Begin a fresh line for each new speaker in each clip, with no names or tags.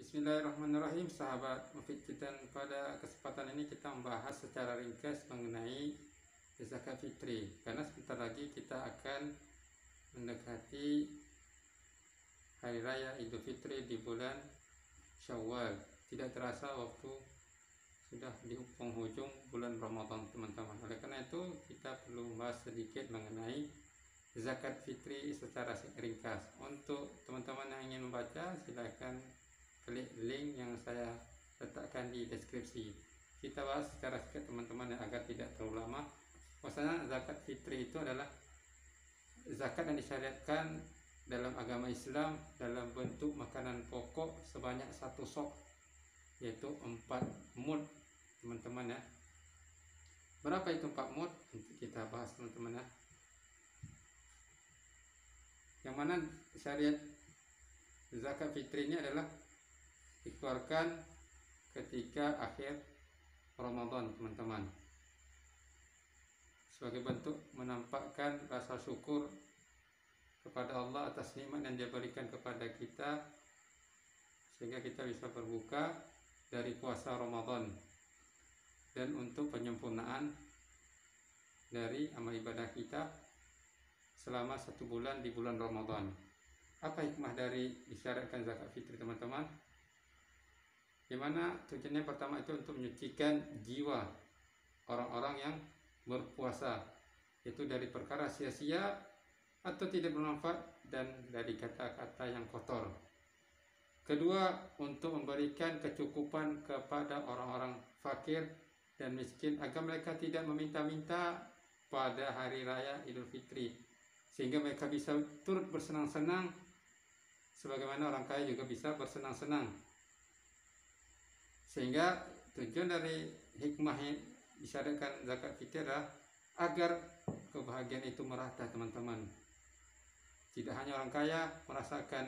Bismillahirrahmanirrahim, sahabat Mufid. Dan pada kesempatan ini kita membahas secara ringkas mengenai zakat fitri, karena sebentar lagi kita akan mendekati hari raya Idul Fitri di bulan Syawal. Tidak terasa waktu sudah di penghujung bulan Ramadan, teman-teman. Oleh karena itu kita perlu membahas sedikit mengenai zakat fitri secara ringkas. Untuk teman-teman yang ingin membaca, silakan klik link yang saya letakkan di deskripsi. Kita bahas secara singkat, teman-teman, agar tidak terlalu lama. Maksudnya zakat fitri itu adalah zakat yang disyariatkan dalam agama Islam dalam bentuk makanan pokok sebanyak 1 sok, yaitu 4 mud, teman-teman ya. Berapa itu 4 mud? Nanti kita bahas, teman-teman ya. Yang mana syariat zakat fitri ini adalah dikeluarkan ketika akhir Ramadan, teman-teman, sebagai bentuk menampakkan rasa syukur kepada Allah atas nikmat yang Dia berikan kepada kita, sehingga kita bisa berbuka dari puasa Ramadan, dan untuk penyempurnaan dari amal ibadah kita selama 1 bulan di bulan Ramadan. Apa hikmah dari disyariatkan zakat fitri, teman-teman? Di mana tujuannya pertama itu untuk menyucikan jiwa orang-orang yang berpuasa, itu dari perkara sia-sia atau tidak bermanfaat dan dari kata-kata yang kotor. Kedua, untuk memberikan kecukupan kepada orang-orang fakir dan miskin agar mereka tidak meminta-minta pada hari raya Idul Fitri, sehingga mereka bisa turut bersenang-senang sebagaimana orang kaya juga bisa bersenang-senang. Sehingga tujuan dari hikmah disyariatkan zakat fitri adalah agar kebahagiaan itu merata, teman-teman. Tidak hanya orang kaya merasakan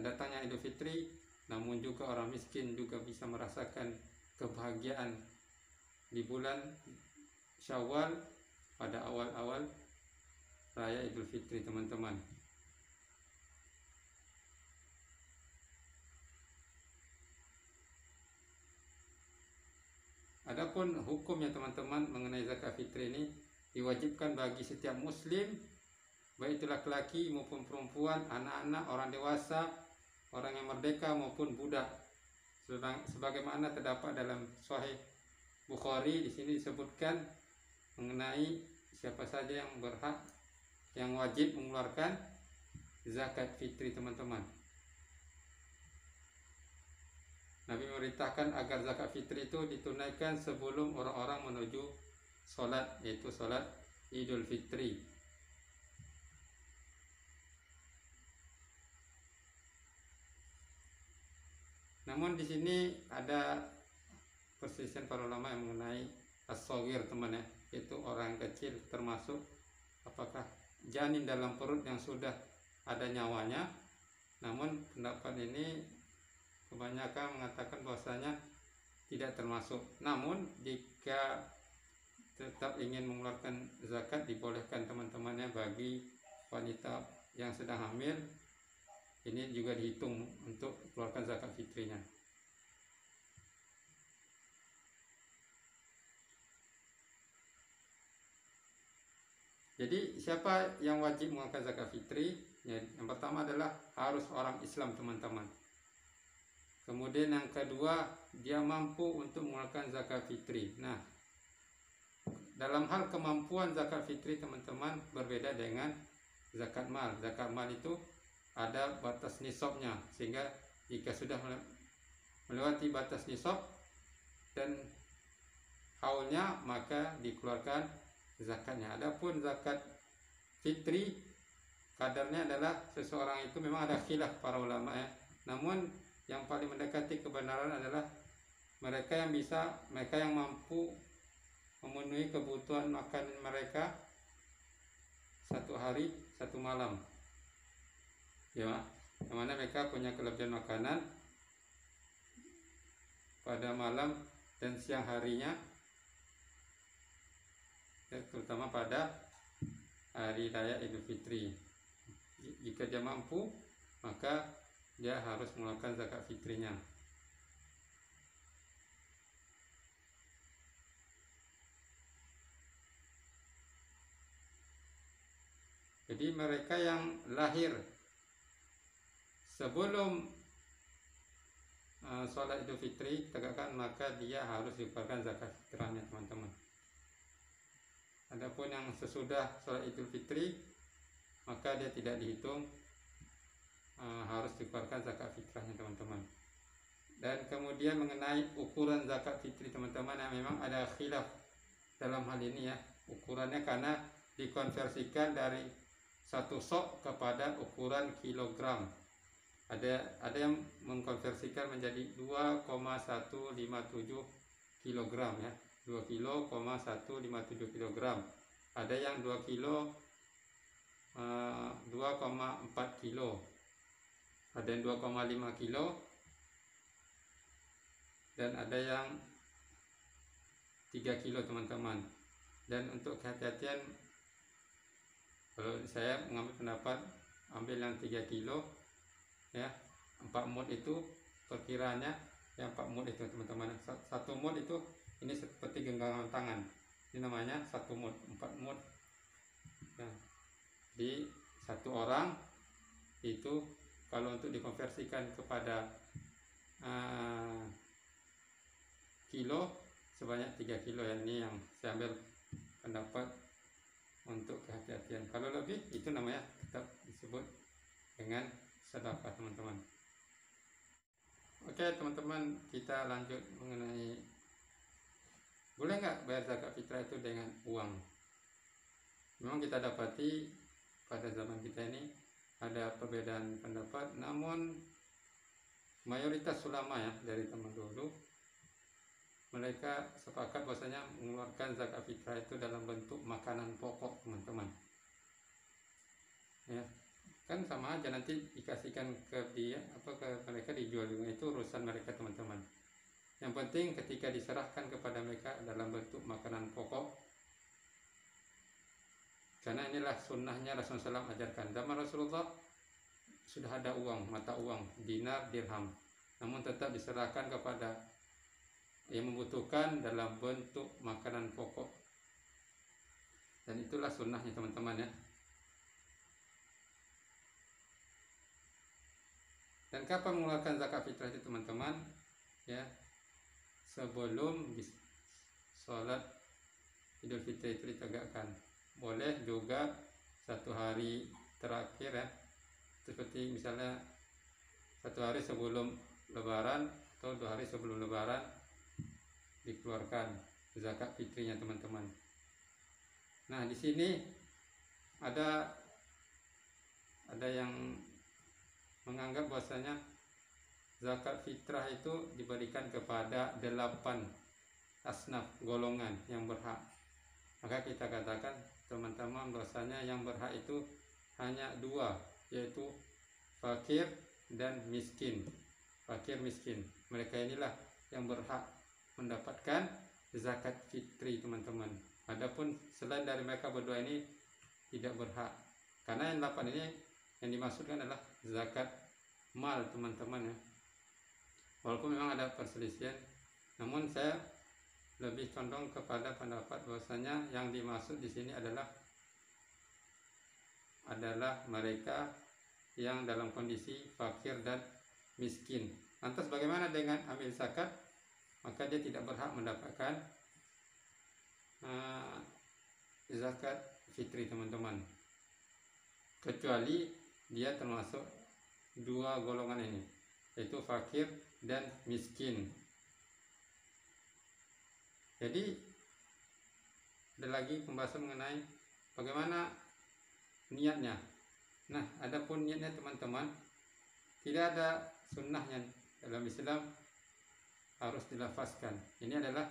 datangnya Idul Fitri, namun juga orang miskin juga bisa merasakan kebahagiaan di bulan Syawal pada awal-awal raya Idul Fitri, teman-teman. Adapun hukumnya, teman-teman, mengenai zakat fitri ini diwajibkan bagi setiap muslim, baik itu laki-laki maupun perempuan, anak-anak, orang dewasa, orang yang merdeka maupun budak. Sebagaimana terdapat dalam Sahih Bukhari, di sini disebutkan mengenai siapa saja yang berhak, yang wajib mengeluarkan zakat fitri, teman-teman. Nabi memerintahkan agar zakat fitri itu ditunaikan sebelum orang-orang menuju sholat, yaitu sholat Idul Fitri. Namun di sini ada perselisihan para ulama yang mengenai as-shaghir, teman ya, yaitu orang kecil, termasuk apakah janin dalam perut yang sudah ada nyawanya. Namun pendapat ini kebanyakan mengatakan bahwasanya tidak termasuk. Namun jika tetap ingin mengeluarkan zakat, dibolehkan, teman-temannya, bagi wanita yang sedang hamil. Ini juga dihitung untuk keluarkan zakat fitrinya. Jadi siapa yang wajib mengeluarkan zakat fitri? Yang pertama adalah harus orang Islam, teman-teman. Kemudian yang kedua, dia mampu untuk mengeluarkan zakat fitri. Nah, dalam hal kemampuan zakat fitri, teman-teman, berbeda dengan zakat mal. Zakat mal itu ada batas nisabnya, sehingga jika sudah melewati batas nisab dan haulnya, maka dikeluarkan zakatnya. Adapun zakat fitri, kadarnya adalah seseorang itu memang ada khilaf para ulama ya. Namun yang paling mendekati kebenaran adalah mereka yang mampu memenuhi kebutuhan makan mereka 1 hari 1 malam, ya, yang mana mereka punya kelebihan makanan pada malam dan siang harinya, terutama pada hari raya Idul Fitri. Jika dia mampu, maka dia harus mengeluarkan zakat fitrinya. Jadi mereka yang lahir sebelum sholat Idul Fitri tegakkan, maka dia harus dikeluarkan zakat fitrahnya teman-teman. Adapun yang sesudah sholat Idul Fitri, maka dia tidak dihitung, harus dikeluarkan zakat fitrahnya teman-teman. Dan kemudian mengenai ukuran zakat fitri teman-teman, yang memang ada khilaf dalam hal ini ya, ukurannya, karena dikonversikan dari satu sok kepada ukuran kilogram. Ada yang mengkonversikan menjadi 2,157 kilogram ya, 2,157 kilogram. Ada yang 2 kilo, 2,4 kilo, ada yang 2,5 kilo, dan ada yang 3 kilo teman-teman. Dan untuk kehati-hatian, kalau saya mengambil pendapat ambil yang 3 kilo ya, 4 mud itu perkiraannya, yang 4 mud itu teman-teman. 1 mud itu ini seperti genggaman tangan, ini namanya 1 mud, 4 mud ya. Di satu orang itu kalau untuk dikonversikan kepada kilo sebanyak 3 kilo ya. Ini yang saya ambil pendapat untuk kehati-hatian. Kalau lebih itu namanya tetap disebut dengan sedekah teman-teman. Oke teman-teman, kita lanjut mengenai boleh nggak bayar zakat fitrah itu dengan uang. Memang kita dapati pada zaman kita ini ada perbedaan pendapat, namun mayoritas ulama ya dari zaman dulu mereka sepakat bahwasanya mengeluarkan zakat fitrah itu dalam bentuk makanan pokok teman-teman ya. Kan sama aja, nanti dikasihkan ke dia ke mereka, dijual juga, itu urusan mereka teman-teman. Yang penting ketika diserahkan kepada mereka dalam bentuk makanan pokok, karena inilah sunnahnya Rasulullah SAW ajarkan. Zaman Rasulullah sudah ada uang, mata uang, dinar, dirham, namun tetap diserahkan kepada yang membutuhkan dalam bentuk makanan pokok, dan itulah sunnahnya teman-teman ya. Dan kapan mengeluarkan zakat fitrah itu teman-teman ya? Sebelum sholat Idul Fitri itu ditegakkan. Boleh juga 1 hari terakhir ya, seperti misalnya 1 hari sebelum Lebaran atau 2 hari sebelum Lebaran dikeluarkan zakat fitrinya teman-teman. Nah di sini ada yang menganggap bahwasanya zakat fitrah itu diberikan kepada 8 asnaf golongan yang berhak. Maka kita katakan teman-teman bahwasanya yang berhak itu hanya 2, yaitu fakir dan miskin. Fakir miskin, mereka inilah yang berhak mendapatkan zakat fitri teman-teman. Adapun selain dari mereka berdua ini tidak berhak, karena yang 8 ini yang dimaksudkan adalah zakat mal teman-teman ya. Walaupun memang ada perselisihan, namun saya lebih condong kepada pendapat bahwasanya yang dimaksud di sini adalah mereka yang dalam kondisi fakir dan miskin. Lantas bagaimana dengan amil zakat? Maka dia tidak berhak mendapatkan zakat fitri teman-teman, kecuali dia termasuk 2 golongan ini, yaitu fakir dan miskin. Jadi ada lagi pembahasan mengenai bagaimana niatnya. Nah, adapun niatnya teman-teman, tidak ada sunnahnya dalam Islam harus dilafazkan. Ini adalah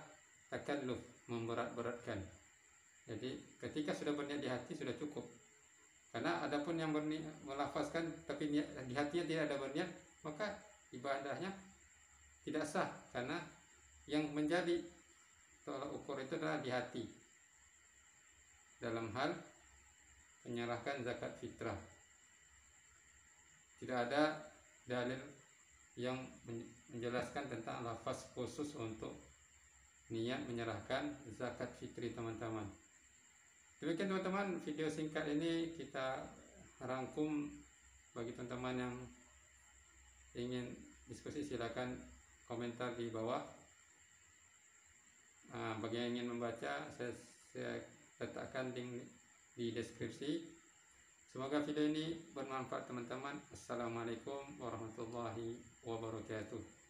takalluf, memberat-beratkan. Jadi ketika sudah berniat di hati sudah cukup. Karena adapun yang melafazkan tapi di hatinya tidak ada berniat, maka ibadahnya tidak sah, karena yang menjadi tolak ukur itu adalah di hati dalam hal menyerahkan zakat fitrah. Tidak ada dalil yang menjelaskan tentang lafaz khusus untuk niat menyerahkan zakat fitri teman-teman. Demikian teman-teman, video singkat ini kita rangkum. Bagi teman-teman yang ingin diskusi silakan komentar di bawah. Bagi yang ingin membaca, saya letakkan link di deskripsi. Semoga video ini bermanfaat teman-teman. Assalamualaikum warahmatullahi wabarakatuh.